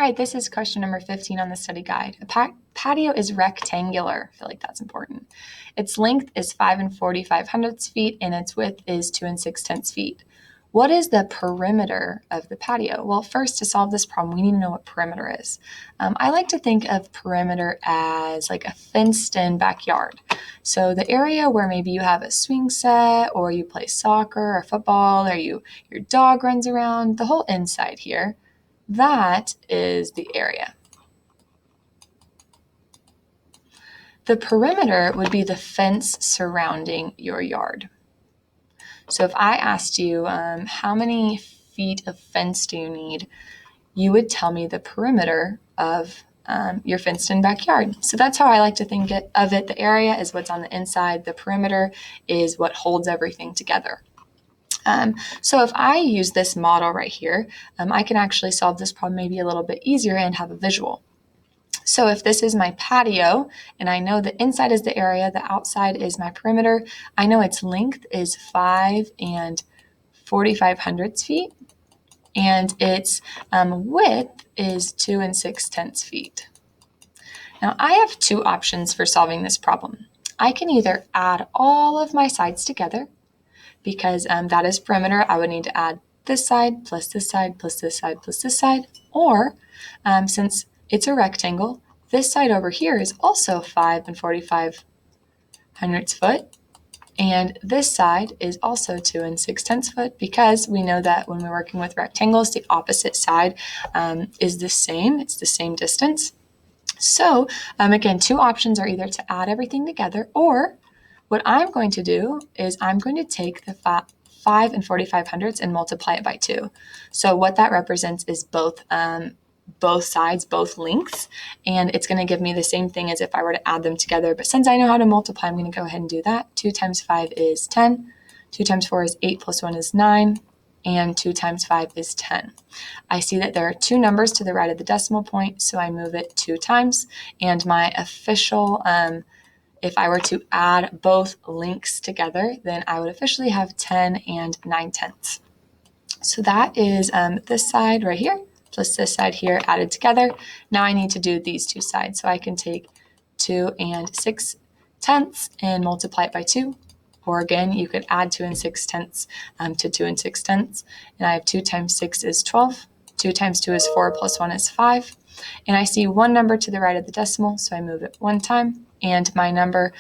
All right, this is question number 15 on the study guide. A patio is rectangular. I feel like that's important. Its length is 5 45 feet, and its width is 2 6 feet. What is the perimeter of the patio? Well, first, to solve this problem, we need to know what perimeter is. I like to think of perimeter as like a fenced-in backyard. So the area where maybe you have a swing set, or you play soccer or football, or your dog runs around, the whole inside here. That is the area. The perimeter would be the fence surrounding your yard. So if I asked you, how many feet of fence do you need? You would tell me the perimeter of your fenced-in backyard. So that's how I like to think of it. The area is what's on the inside. The perimeter is what holds everything together. So if I use this model right here, I can actually solve this problem maybe a little bit easier and have a visual. So if this is my patio, and I know the inside is the area, the outside is my perimeter, I know its length is 5 45 feet, and its width is 2 6 feet. Now I have two options for solving this problem. I can either add all of my sides together, because that is perimeter. I would need to add this side plus this side plus this side plus this side. Or since it's a rectangle, this side over here is also 5 45 foot. And this side is also 2 6 foot, because we know that when we're working with rectangles, the opposite side is the same. It's the same distance. So again, two options are either to add everything together, or what I'm going to do is I'm going to take the 5 45 and multiply it by 2. So what that represents is both sides, both lengths, and it's going to give me the same thing as if I were to add them together. But since I know how to multiply, I'm going to go ahead and do that. 2 times 5 is 10. 2 times 4 is 8 plus 1 is 9. And 2 times 5 is 10. I see that there are two numbers to the right of the decimal point, so I move it 2 times. And my official if I were to add both lengths together, then I would officially have 10 9/10. So that is this side right here plus this side here added together. Now I need to do these two sides. So I can take 2 6/10 and multiply it by 2. Or again, you could add 2 6/10 to 2 6/10. And I have 2 times 6 is 12. 2 times 2 is 4 plus 1 is 5. And I see one number to the right of the decimal, so I move it 1 time. And my number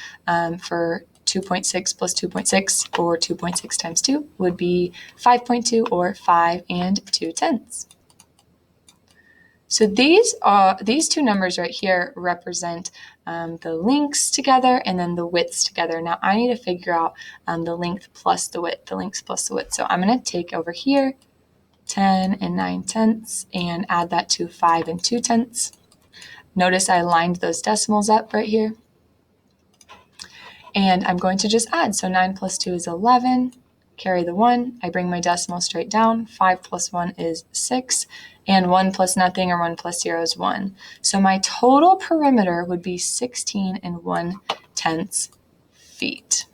for 2.6 plus 2.6, or 2.6 times 2, would be 5.2, or 5 2/10. So these two numbers right here represent the lengths together and then the widths together. Now I need to figure out the length plus the width, the lengths plus the width. So I'm going to take over here 10 9/10 and add that to 5 2/10. Notice I lined those decimals up right here. And I'm going to just add. So 9 plus 2 is 11. Carry the 1. I bring my decimal straight down. 5 plus 1 is 6. And 1 plus nothing, or 1 plus 0 is 1. So my total perimeter would be 16 1/10 feet.